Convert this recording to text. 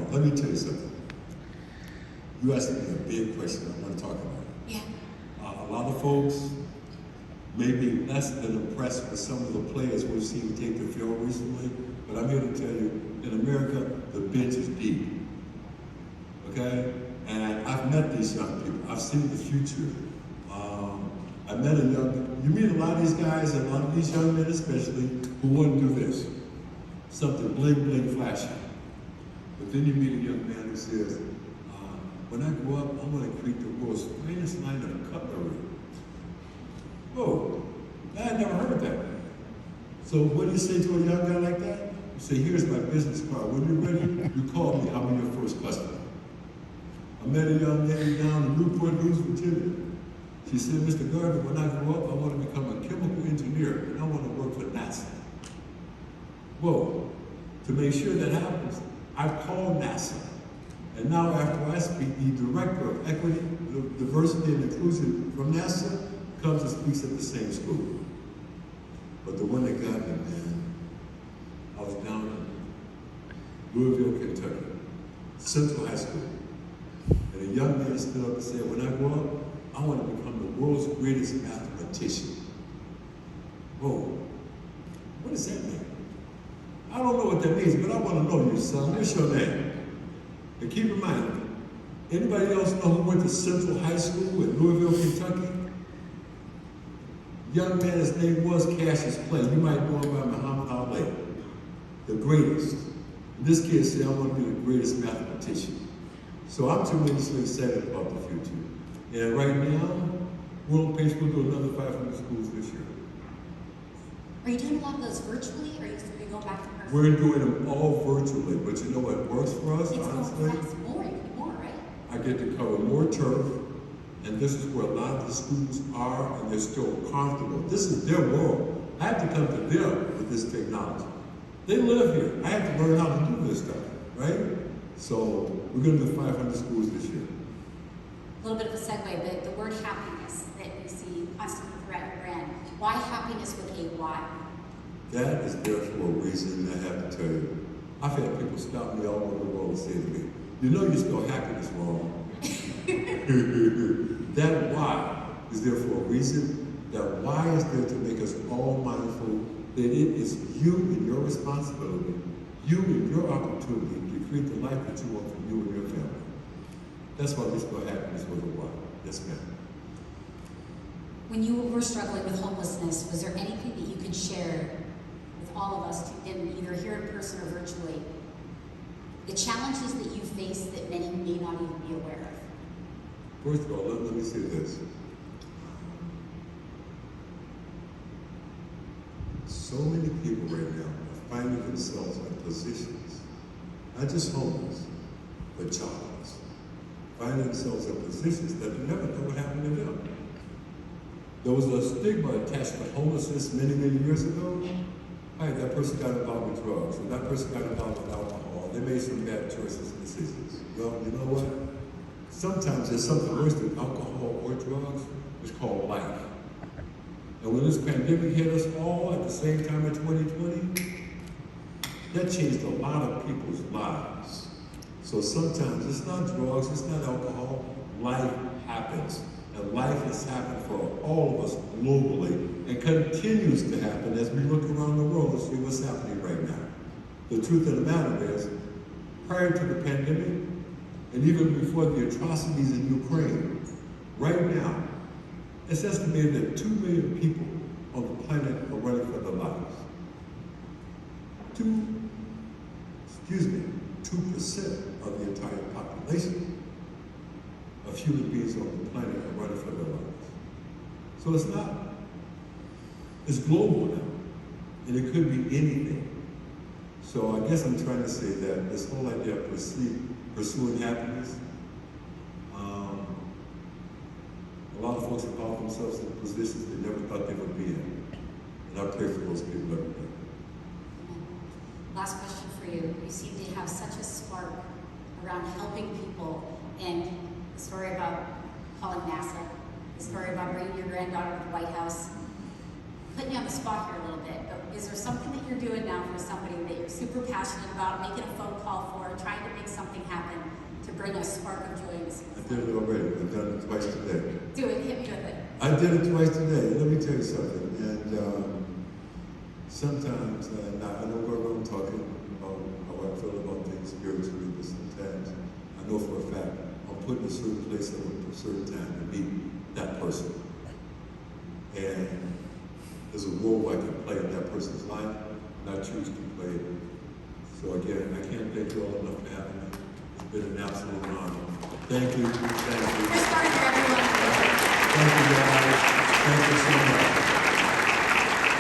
right, let me tell you something. You asked me a big question I want to talk about. Yeah. A lot of folks may be less than impressed with some of the players we've seen take the field recently, but I'm here to tell you, in America, the bench is deep. Okay? And I've met these young people. I've seen the future. I met you meet a lot of these guys and a lot of these young men especially who want to do this. Something bling, bling, flashy. But then you meet a young man who says, when I grow up, I want to create the world's finest line of cutlery. Whoa, I had never heard that. So what do you say to a young guy like that? You say, here's my business card. When you're ready, you call me. I'll be your first customer. I met a young lady down in Newport News, Virginia. She said, Mr. Gardner, when I grow up, I want to become a chemical engineer, and I want to work for NASA. Whoa, to make sure that happens, I've called NASA. And now after I speak, the Director of Equity, Diversity, and Inclusion from NASA comes and speaks at the same school. But the one that got me, man, I was down in Louisville, Kentucky, Central High School. And a young man stood up and said, when I grow up, I want to become the world's greatest mathematician. Whoa, what does that mean? I don't know what that means, but I want to know you, son. What's your name? And keep in mind, anybody else know who went to Central High School in Louisville, Kentucky? Young man, his name was Cassius Clay. You might know him by Muhammad Ali, the greatest. And this kid said, I want to be the greatest mathematician. So I'm tremendously excited about the future. And right now, we're on pace, we'll do another 500 schools this year. Are you doing a lot of those virtually, or are you going back to person? We're doing them all virtually, but you know what works for us, honestly? It's more, you can do more, right? I get to cover more turf, and this is where a lot of the students are, and they're still comfortable. This is their world. I have to come to them with this technology. They live here. I have to learn how to do this stuff, right? So we're going to do 500 schools this year. A little bit of a segue, but the word happiness that you see constantly throughout your brand, why happiness with a Y? That is there for a reason, I have to tell you. I've had people stop me all over the world and say to me, you know you spell happiness wrong. That Y is there for a reason. That Y is there to make us all mindful that it is you and your responsibility, you and your opportunity to create the life that you want for you and your family. That's why we spell happiness with a Y. Yes, ma'am. When you were struggling with homelessness, was there anything that you could share with all of us, either here in person or virtually, the challenges that you face that many may not even be aware of? First of all, let me say this. So many people right now are finding themselves in positions, not just homeless, but jobless, finding themselves in positions that they never know what happened to them. There was a stigma attached to homelessness many, many years ago. Right, that person got involved with drugs, or that person got involved with alcohol. They made some bad choices and decisions. Well, you know what? Sometimes there's something worse than alcohol or drugs. It's called life. And when this pandemic hit us all at the same time in 2020, that changed a lot of people's lives. So sometimes it's not drugs, it's not alcohol. Life happens. And life has happened for all of us globally and continues to happen as we look around the world and see what's happening right now. The truth of the matter is, prior to the pandemic, and even before the atrocities in Ukraine, right now, it's estimated that 2 million people on the planet are running for their lives. 2% of the entire population of human beings on the planet are running for their lives. So it's global now, and it could be anything. So I guess I'm trying to say that this whole idea of pursuing happiness, a lot of folks have found themselves in positions they never thought they would be in. And I pray for those people every day. Last question for you. You seem to have such a spark around helping people, and the story about calling NASA, the story about bringing your granddaughter to the White House. putting you on the spot here a little bit, but is there something that you're doing now for somebody that you're super passionate about, making a phone call for, trying to make something happen to bring a spark of joy to I did it already. I've done it twice today. Do it, hit me with it. I did it twice today. Let me tell you something. And sometimes, I know where I'm talking about how I feel about things spiritually, but sometimes I know for a fact I'm put in a certain place at a certain time to meet that person. And there's a role I can play in that person's life, and I choose to play it. So again, I can't thank you all enough for having me. It's been an absolute honor. Thank you. Thank you. First part for everyone. Thank you, guys. Thank you so much.